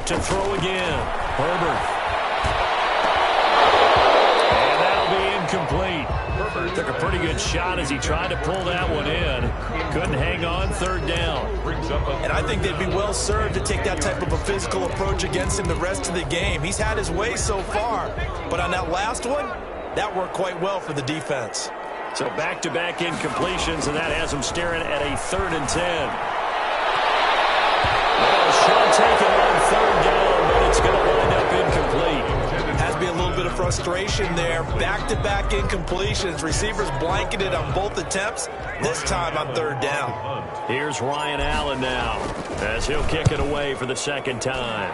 to throw again. Herbert. And that'll be incomplete. Herbert took a pretty good shot as he tried to pull that one in. Couldn't hang on, third down. And I think they'd be well served to take that type of a physical approach against him the rest of the game. He's had his way so far, but on that last one, that worked quite well for the defense. So back-to-back incompletions, and that has him staring at a 3rd and 10. Well, shot taken on 3rd down, but it's going to wind up incomplete. Has to be a little bit of frustration there. Back-to-back incompletions. Receivers blanketed on both attempts, this time on 3rd down. Here's Ryan Allen now, as he'll kick it away for the 2nd time.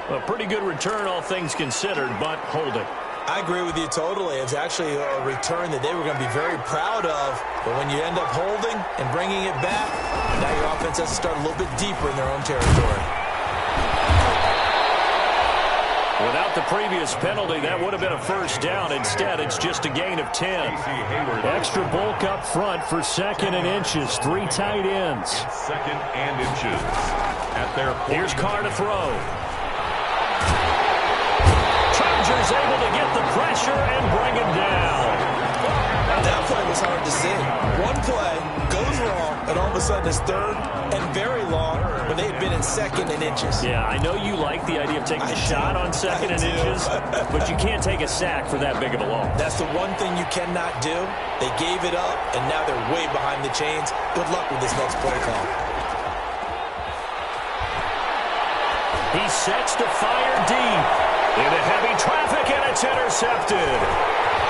A pretty good return, all things considered, but holding. I agree with you totally. It's actually a return that they were going to be very proud of. But when you end up holding and bringing it back, now your offense has to start a little bit deeper in their own territory. Without the previous penalty, that would have been a 1st down. Instead, it's just a gain of 10. Extra bulk up front for 2nd and inches. 3 tight ends. 2nd and inches. At their Here's Carr to throw. Chargers able to get the pressure and bring him down. That play was hard to see. One play goes wrong, and all of a sudden it's 3rd and very long, but they had been in 2nd and inches. Yeah, I know you like the idea of taking a shot on 2nd and inches, but you can't take a sack for that big of a loss. That's the one thing you cannot do. They gave it up, and now they're way behind the chains. Good luck with this next play call. He sets to fire deep. Into heavy traffic, and it's intercepted.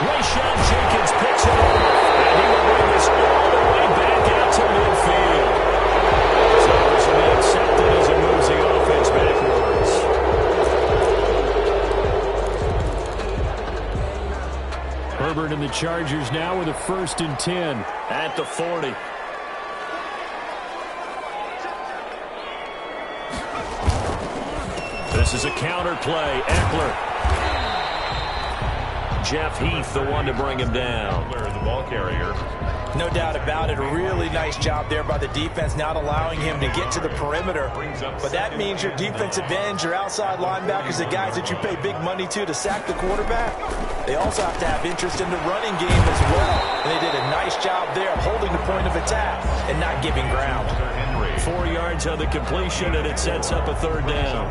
Rayshawn Jenkins picks it up, and he will bring this all the way back out to midfield. So this will be accepted as it moves the offense backwards. Herbert and the Chargers now with a 1st and 10 at the 40. This is a counter play. Eckler. Jeff Heath, the one to bring him down. The ball carrier. No doubt about it. A really nice job there by the defense, not allowing him to get to the perimeter. But that means your defensive ends, your outside linebackers, the guys that you pay big money to sack the quarterback, they also have to have interest in the running game as well. And they did a nice job there of holding the point of attack and not giving ground. 4 yards on the completion, and it sets up a 3rd down.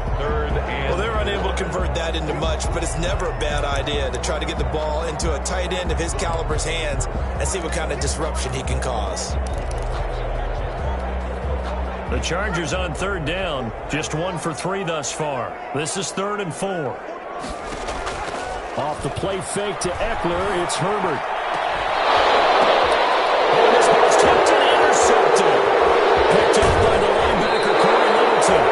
Well, they're unable to convert that into much, but it's never a bad idea to try to get the ball into a tight end of his caliber's hands and see what kind of disruption he can cause. The Chargers on 3rd down, just 1 for 3 thus far. This is 3rd and 4. Off the play fake to Eckler, it's Herbert. And this one's tipped and intercepted. Picked up by the linebacker, Corey Littleton.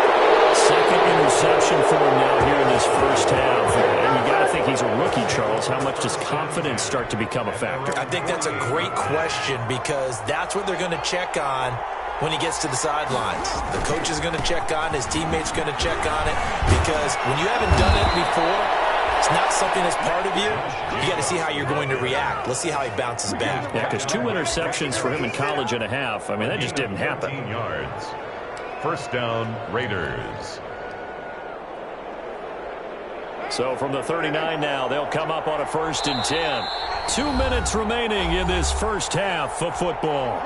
2nd interception for him now here in this 1st half. And you got to think he's a rookie, Charles. How much does confidence start to become a factor? I think that's a great question because that's what they're going to check on when he gets to the sidelines. The coach is going to check on, his teammates going to check on it, because when you haven't done it before, it's not something that's part of you. You got to see how you're going to react. Let's see how he bounces back. Yeah, because 2 interceptions for him in college and a half. I mean, that just didn't happen. 15 yards. 1st down, Raiders. So from the 39 now, they'll come up on a 1st and 10. 2 minutes remaining in this 1st half of football.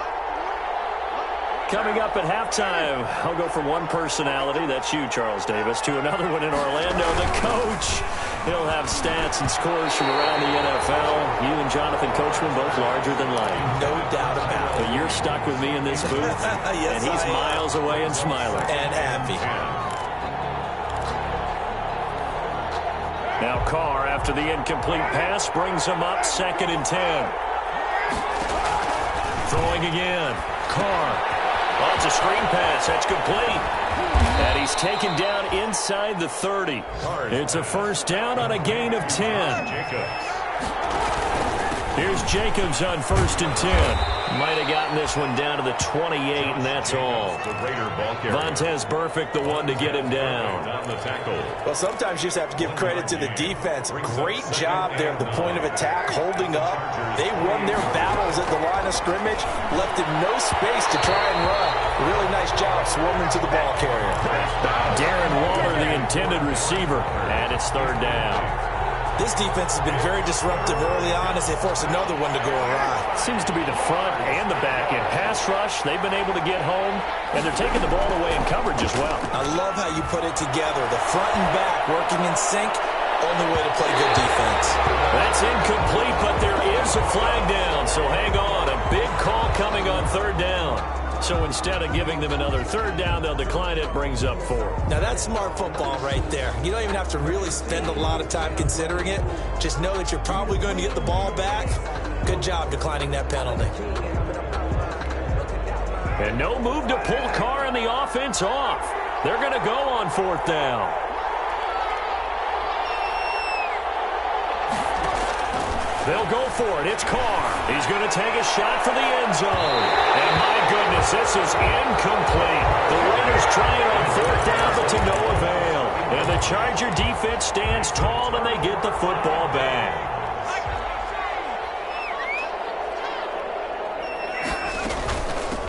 Coming up at halftime, I'll go from one personality, that's you, Charles Davis, to another one in Orlando, the coach. He'll have stats and scores from around the NFL. You and Jonathan Coachman both larger than life. No doubt about it. But you're stuck with me in this booth, yes, and he's miles away and smiling. And happy. Now Carr, after the incomplete pass, brings him up 2nd and 10. Throwing again. Carr. Well, it's a screen pass. That's complete. And he's taken down inside the 30. It's a 1st down on a gain of 10. Here's Jacobs on 1st and 10. Might have gotten this one down to the 28, and that's all. Vontaze Burfict, the one to get him down. Well, sometimes you just have to give credit to the defense. Great job there at the point of attack, holding up. They won their battles at the line of scrimmage, left him no space to try and run. Really nice job swarming to the ball carrier. Darren Waller, the intended receiver, and it's 3rd down. This defense has been very disruptive early on as they force another one to go awry. Seems to be the front and the back end. Pass rush, they've been able to get home, and they're taking the ball away in coverage as well. I love how you put it together. The front and back working in sync, only way to play good defense. That's incomplete, but there is a flag down, so hang on. A big call coming on 3rd down. So instead of giving them another 3rd down, they'll decline it, brings up 4. Now that's smart football right there. You don't even have to really spend a lot of time considering it. Just know that you're probably going to get the ball back. Good job declining that penalty. And no move to pull Carr and the offense off. They're going to go on 4th down. They'll go for it. It's Carr. He's going to take a shot for the end zone. And my goodness, this is incomplete. The Raiders trying on 4th down, but to no avail. And the Charger defense stands tall, and they get the football back.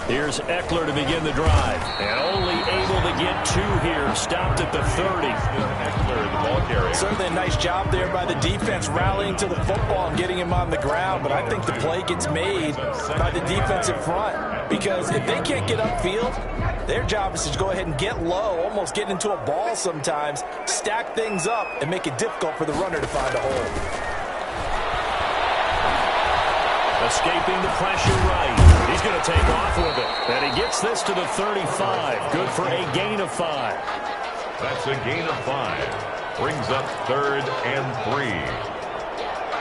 Here's Eckler to begin the drive. And only able to get 2 here. Stopped at the 30. Eckler, the ball carrier. Certainly a nice job there by the defense rallying to the football and getting him on the ground. But I think the play gets made by the defensive front. Because if they can't get upfield, their job is to go ahead and get low, almost get into a ball sometimes, stack things up, and make it difficult for the runner to find a hole. Escaping the pressure right. He's going to take off with it. And he gets this to the 35. Good for a gain of 5. That's a gain of 5. Brings up 3rd and 3.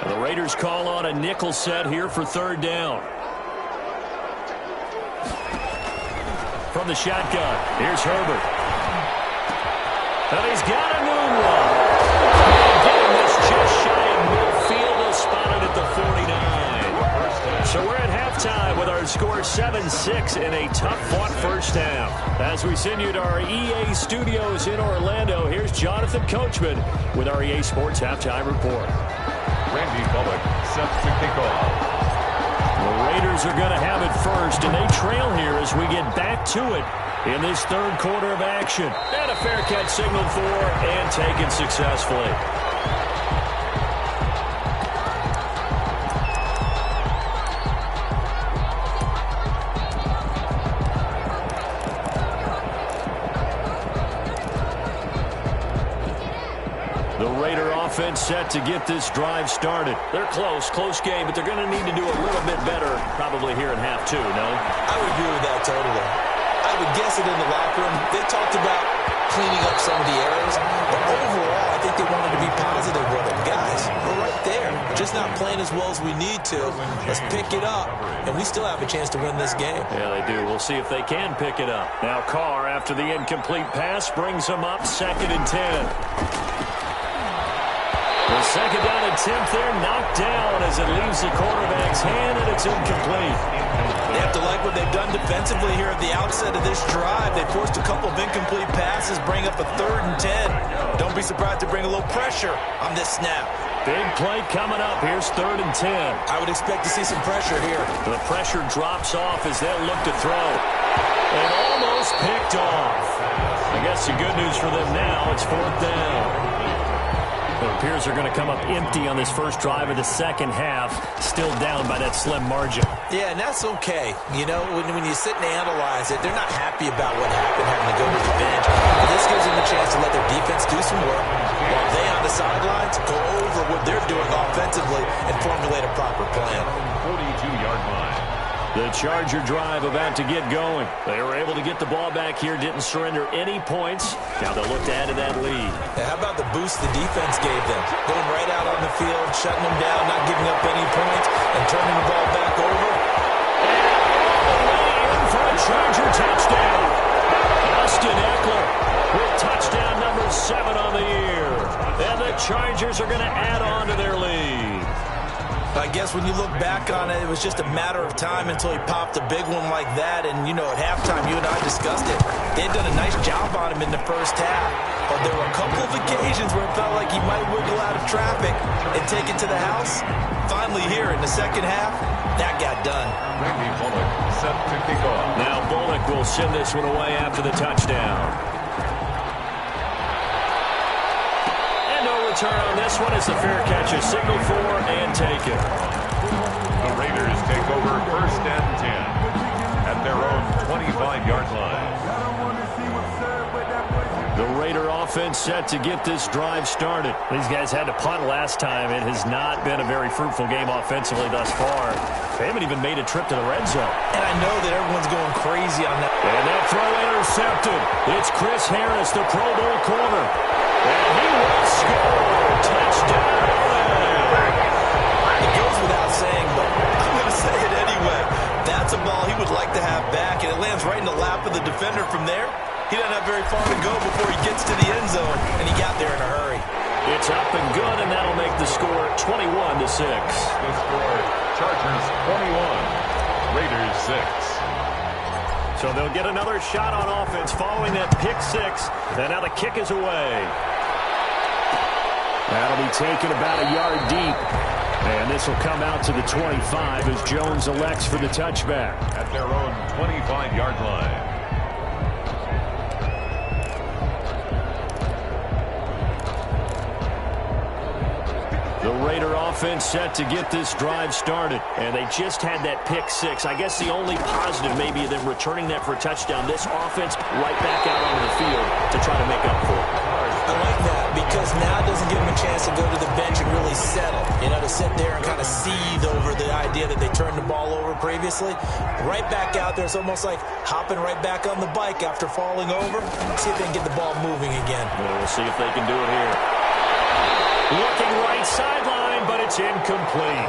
And the Raiders call on a nickel set here for 3rd down. From the shotgun, here's Herbert. And he's got a moonwalk. Getting this just shy of midfield. He'll spot it at the 49. So we're at halftime with our score 7-6 in a tough-fought first half. As we send you to our EA studios in Orlando, here's Jonathan Coachman with our EA Sports Halftime Report. Randy Bullock set to kick off. The Raiders are going to have it first, and they trail here as we get back to it in this 3rd quarter of action. And a fair catch signaled for and taken successfully. Offense set to get this drive started. They're close game, but they're going to need to do a little bit better probably here in half 2, no? I would agree with that totally. I would guess it in the locker room. They talked about cleaning up some of the errors, but overall, I think they wanted to be positive with them. Guys, we're right there. Just not playing as well as we need to. Let's pick it up, and we still have a chance to win this game. Yeah, they do. We'll see if they can pick it up. Now Carr, after the incomplete pass, brings them up 2nd and 10. The 2nd down attempt there knocked down as it leaves the quarterback's hand, and it's incomplete. They have to like what they've done defensively here at the outset of this drive. They forced a couple of incomplete passes, bring up a 3rd and 10. Don't be surprised to bring a little pressure on this snap. Big play coming up. Here's 3rd and 10. I would expect to see some pressure here. The pressure drops off as they'll look to throw. And almost picked off. I guess the good news for them now, it's 4th down. It appears they're going to come up empty on this first drive of the second half, still down by that slim margin. Yeah, and that's okay. You know, when you sit and analyze it, they're not happy about what happened, having to go to the bench. But this gives them a chance to let their defense do some work while they on the sidelines go over what they're doing offensively and formulate a proper plan. 42-yard line. The Charger drive about to get going. They were able to get the ball back here, didn't surrender any points. Now they'll look to add to that lead. Yeah, how about the boost the defense gave them? Going right out on the field, shutting them down, not giving up any points, and turning the ball back over. And all the way in for a Charger touchdown. Austin Eckler with touchdown number 7 on the year. And the Chargers are going to add on to their lead. I guess when you look back on it, it was just a matter of time until he popped a big one like that. And, you know, at halftime, you and I discussed it. They had done a nice job on him in the first half. But there were a couple of occasions where it felt like he might wiggle out of traffic and take it to the house. Finally here in the second half, that got done. Randy Bullock set to kick off. Now Bullock will send this one away after the touchdown. And no return on this one as the fair catch is signaled for and taken. The Raiders take over 1st and 10 at their own 25-yard line. The Raider offense set to get this drive started. These guys had to punt last time. It has not been a very fruitful game offensively thus far. They haven't even made a trip to the red zone. And I know that everyone's going crazy on that. And that throw intercepted. It's Chris Harris, the Pro Bowl corner. And he will score. Touchdown. It goes without saying, but I'm going to say it anyway. That's a ball he would like to have back, and it lands right in the lap of the defender from there. He doesn't have very far to go before he gets to the end zone, and he got there in a hurry. It's up and good, and that'll make the score 21-6. The score, Chargers 21, Raiders 6. So they'll get another shot on offense following that pick six, and now the kick is away. That'll be taken about a yard deep. And this will come out to the 25 as Jones elects for the touchback. At their own 25-yard line. The Raider offense set to get this drive started. And they just had that pick six. I guess the only positive maybe of them returning that for a touchdown. This offense right back out onto the field to try to make up for it. I like that because now it doesn't give him a chance to go to the bench and really settle. You know, to sit there and kind of seethe over the idea that they turned the ball over previously. Right back out there. It's almost like hopping right back on the bike after falling over. See if they can get the ball moving again. Well, we'll see if they can do it here. Looking right sideline, but it's incomplete.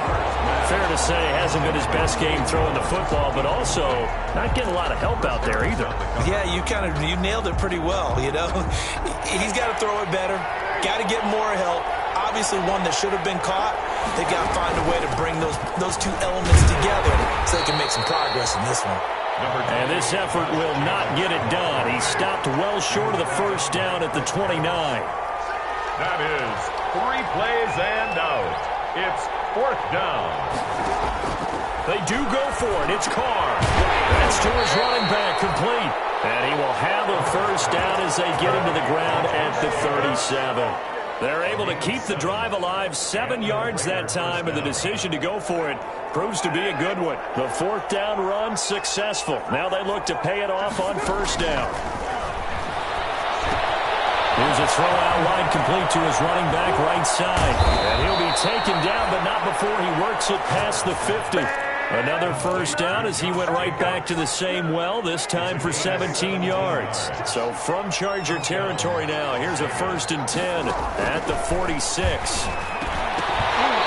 Fair to say, hasn't been his best game throwing the football, but also not getting a lot of help out there either. Yeah, you nailed it pretty well, you know. He's got to throw it better, got to get more help. Obviously one that should have been caught. They've got to find a way to bring those two elements together so they can make some progress in this one. And this effort will not get it done. He stopped well short of the first down at the 29. That is 3 plays and out. It's 4th down. They do go for it. It's Carr. That's to his running back, complete. And he will have a first down as they get him to the ground at the 37. They're able to keep the drive alive, 7 yards that time, and the decision to go for it proves to be a good one. The 4th down run successful. Now they look to pay it off on first down. Here's a throw out wide complete to his running back right side. And he'll be taken down, but not before he works it past the 50. Another first down as he went right back to the same well, this time for 17 yards. So from Charger territory now, here's a 1st and 10 at the 46.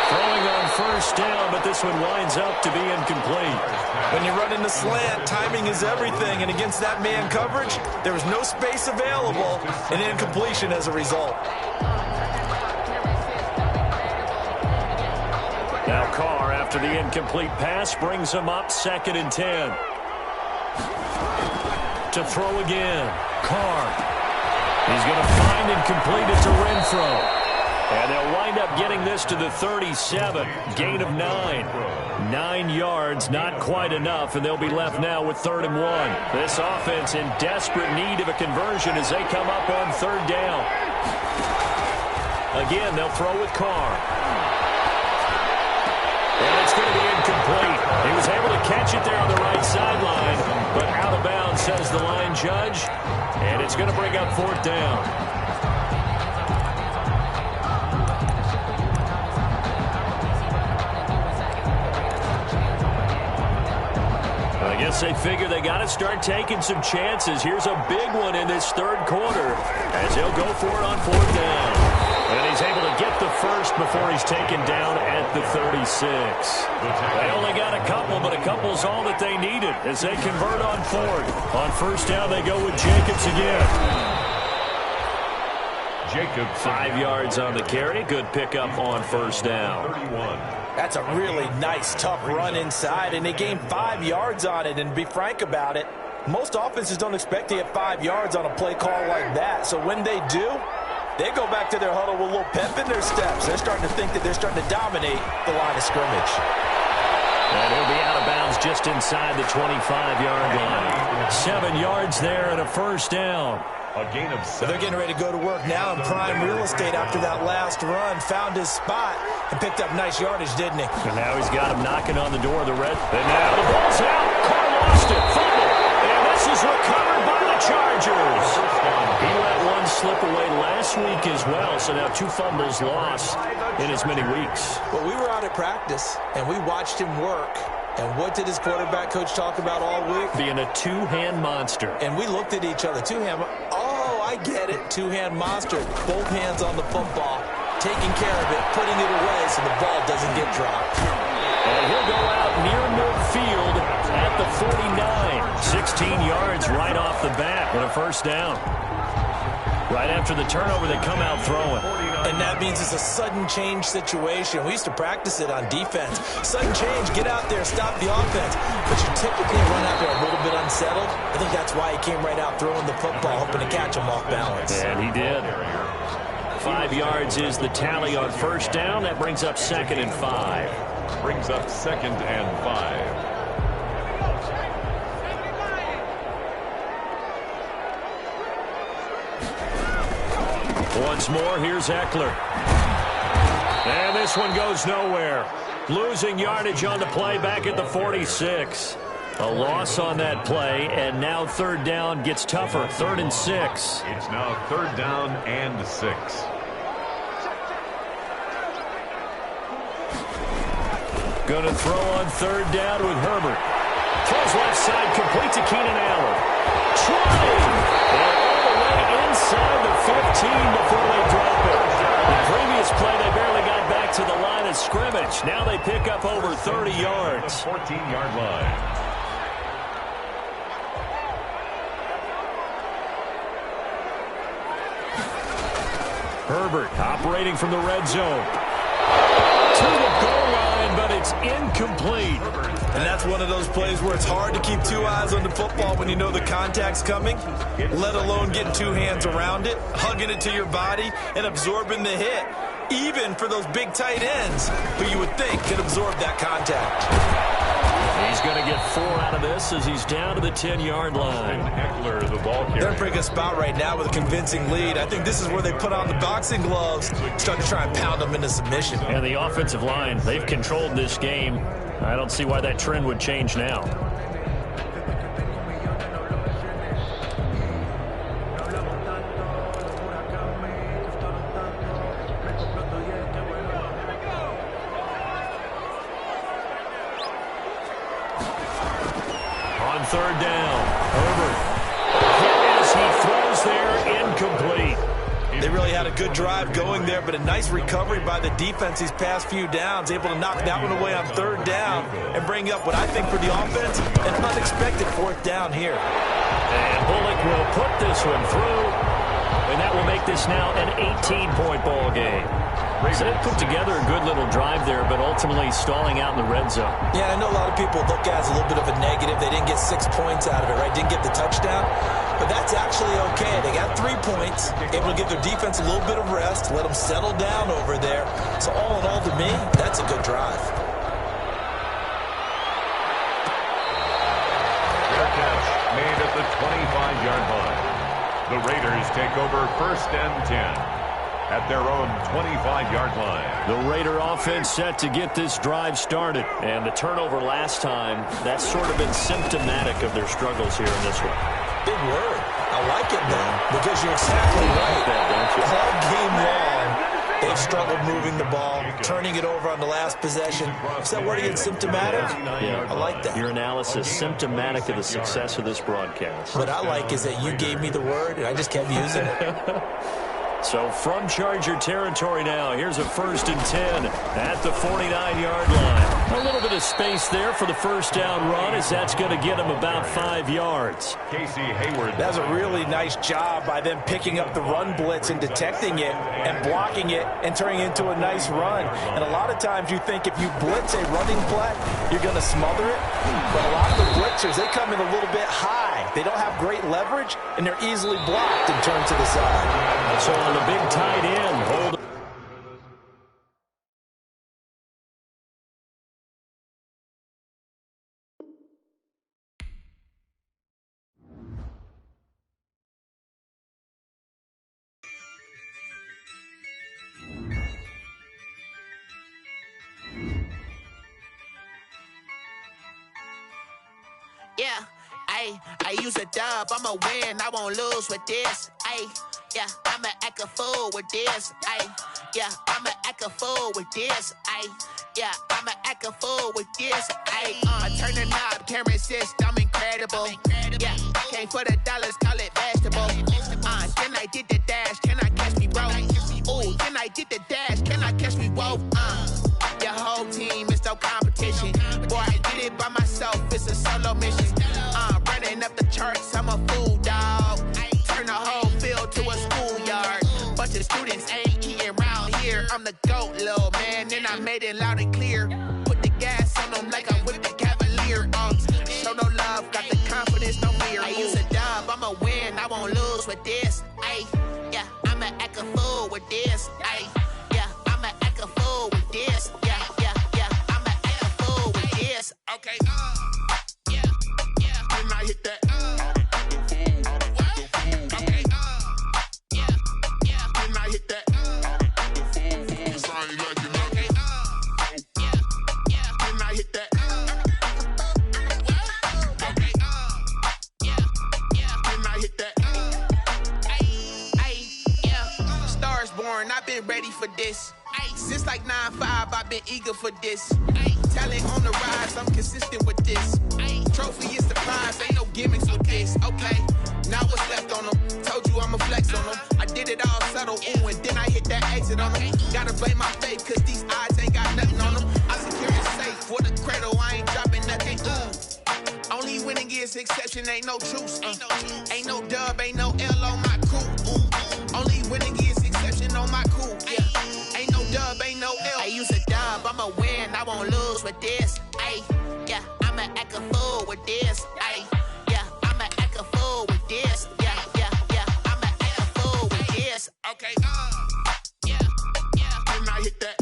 Throwing on first down, but this one winds up to be incomplete. When you're running the slant, timing is everything, and against that man coverage, there was no space available, and incompletion as a result. Now Carr, after the incomplete pass, brings him up 2nd and 10. To throw again, Carr. He's going to find and complete it to Renfro. And they'll wind up getting this to the 37. Gain of 9. 9 yards, not quite enough, and they'll be left now with 3rd and 1. This offense in desperate need of a conversion as they come up on 3rd down. Again, they'll throw with Carr. And it's going to be incomplete. He was able to catch it there on the right sideline, but out of bounds, says the line judge. And it's going to bring up 4th down. I guess they figure they got to start taking some chances. Here's a big one in this 3rd quarter as he'll go for it on 4th down. And he's able to get the first before he's taken down at the 36. They only got a couple, but a couple's all that they needed as they convert on 4th. On first down, they go with Jacobs again. Jacobson. 5 yards on the carry. Good pickup on first down. 31. That's a really nice, tough run inside, and they gained 5 yards on it. And to be frank about it, most offenses don't expect to get 5 yards on a play call like that. So when they do, they go back to their huddle with a little pep in their steps. They're starting to think that they're starting to dominate the line of scrimmage. And he'll be out of bounds just inside the 25-yard line. 7 yards there and a first down. A gain of 7. They're getting ready to go to work now in prime real estate after that last run. Found his spot and picked up nice yardage, didn't he? And now he's got him knocking on the door of the red. And now the ball's out. Carr lost it. Fumble. And this is recovered by the Chargers. He let one slip away last week as well. So now 2 fumbles lost in as many weeks. Well, we were out at practice, and we watched him work. And what did his quarterback coach talk about all week? Being a 2-hand monster. And we looked at each other. 2-hand. Oh, I get it. 2-hand monster. Both hands on the football, taking care of it, putting it away so the ball doesn't get dropped. And he'll go out near midfield at the 49. 16 yards right off the bat with a first down. Right after the turnover, they come out throwing. And that means it's a sudden change situation. We used to practice it on defense. Sudden change, get out there, stop the offense. But you typically run out there a little bit unsettled. I think that's why he came right out throwing the football, hoping to catch him off balance. And he did. 5 yards is the tally on first down. That brings up 2nd and 5. Brings up 2nd and 5. Once more, here's Eckler. And this one goes nowhere. Losing yardage on the play back at the 46. A loss on that play, and now 3rd down gets tougher. 3rd and 6. It's now 3rd down and 6. Going to throw on 3rd down with Herbert. Throws left side, complete to Keenan Allen. Trying. And all the way inside the 15 before they drop it. The previous play, they barely got back to the line of scrimmage. Now they pick up over 30 yards. 14-yard line. Herbert operating from the red zone. To the goal line, but it's incomplete. And that's one of those plays where it's hard to keep 2 eyes on the football when you know the contact's coming, let alone getting 2 hands around it, hugging it to your body, and absorbing the hit, even for those big tight ends who you would think could absorb that contact. He's going to get 4 out of this as he's down to the 10-yard line. Eckler, the ball carrier. They're in a pretty good spot right now with a convincing lead. I think this is where they put on the boxing gloves, start to try and pound them into submission. And the offensive line, they've controlled this game. I don't see why that trend would change now. On 3rd down, Herbert. As he throws there, incomplete. They really had a good drive going there, but a nice recovery by the defense these past few downs, able to knock that one away on 3rd down and bring up what I think for the offense, an unexpected 4th down here. And Bullock will put this one through, and that will make this now an 18-point ball game. So they put together a good little drive there, but ultimately stalling out in the red zone. Yeah, I know a lot of people look at it as a little bit of a negative. They didn't get 6 points out of it, right? Didn't get the touchdown. But that's actually okay. They got 3 points, able to give their defense a little bit of rest, let them settle down over there. So all in all, to me, that's a good drive. Fair catch made at the 25-yard line. The Raiders take over 1st and 10. At their own 25-yard line. The Raider offense set to get this drive started. And the turnover last time, that's sort of been symptomatic of their struggles here in this one. Big word. I like it, though, because you're exactly right. All game long, they've struggled moving the ball, turning it over on the last possession. Is that word again, symptomatic? Yeah. I like that. Your analysis, symptomatic of the success of this broadcast. What I like is that you gave me the word, and I just kept using it. So from Charger territory now, here's a 1st and 10 at the 49-yard line. A little bit of space there for the first down run, as that's going to get him about 5 yards. Casey Hayward. That's a really nice job by them picking up the run blitz and detecting it and blocking it and turning it into a nice run. And a lot of times you think if you blitz a running play, you're going to smother it. But a lot of the blitzers, they come in a little bit high. They don't have great leverage, and they're easily blocked and turned to the side. So on the big tight end, hold. Yeah, I use a dub, I'ma win, I won't lose with this. Yeah, I'ma act a fool with this. Yeah, I'ma act a fool with this. Yeah, I'ma act a fool with this. I turn the knob, can't resist, I'm incredible. Yeah, came for the dollars, call it vegetable. Then I did the dash, can I catch me, bro? Ooh, then I did the dash, can I catch me, whoa? Your whole team is no competition. Boy, I did it by myself, it's a solo mission. Running up the charts, I'm a fool, dog. Turn the whole field to a schoolyard. Bunch of students ain't eating round here. I'm the GOAT, little man, and I made it loud and clear. Put the gas on them like I'm with the Cavalier. Show no love, got the confidence, no fear. I use a dub, I'ma win, I won't lose with this. Yeah, I'ma act a fool with this. Yeah, I'ma act a fool with this. Yeah, I'ma act a fool with this. Okay, yeah, when I hit that. I've been ready for this. Since like 9-5, I've been eager for this. Talent on the rise, I'm consistent with this. Trophy is the prize, ain't no gimmicks with this. Okay, now what's left on them? Told you I'ma flex on them. I did it all subtle, ooh, and then I hit that exit on them. Gotta blame my faith, cause these eyes ain't got nothing on them. I secure it safe for the cradle, I ain't dropping nothing. Only winning is exception, ain't no truce. Ain't no dub, ain't no L on my crew. Only winning is exception on my crew. Yeah, ain't no dub, ain't no L. I use a dub, I'ma win, I won't lose with this. Yeah, I'ma act a fool with this. Yeah, I'ma act a fool with this. Yeah, I'ma act a fool with this. Okay, yeah, when I hit that.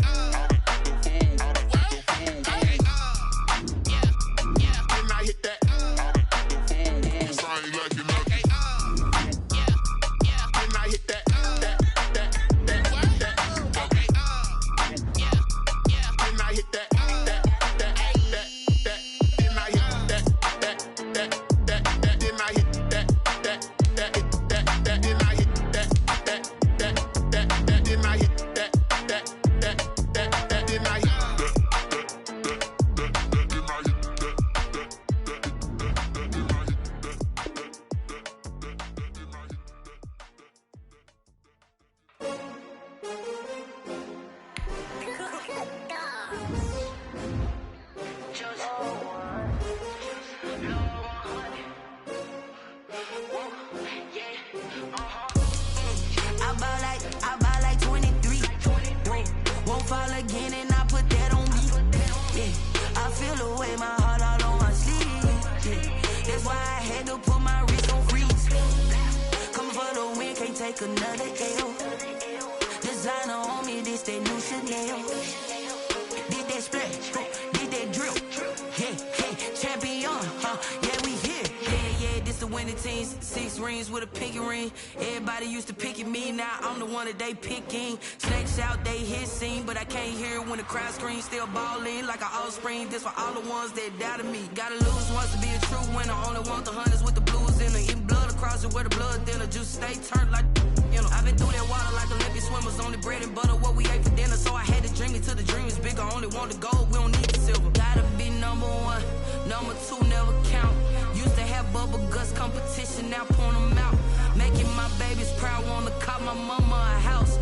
They picking, snakes out, they hissing, but I can't hear when the crowd screams. Still balling like an offspring. This for all the ones that doubted me. Gotta lose once to be a true winner. Only want the hunters with the blues in her. Eating blood across it where the blood thinner. Juice stay turned like you know. I've been through that water like Olympic swimmers. Only bread and butter what we ate for dinner. So I had to dream it till the dream is bigger. Only want the gold, we don't need the silver. Gotta be number one, number two never count. Used to have bubble guts competition, now point them out. Make making my babies proud, wanna call my mama a house.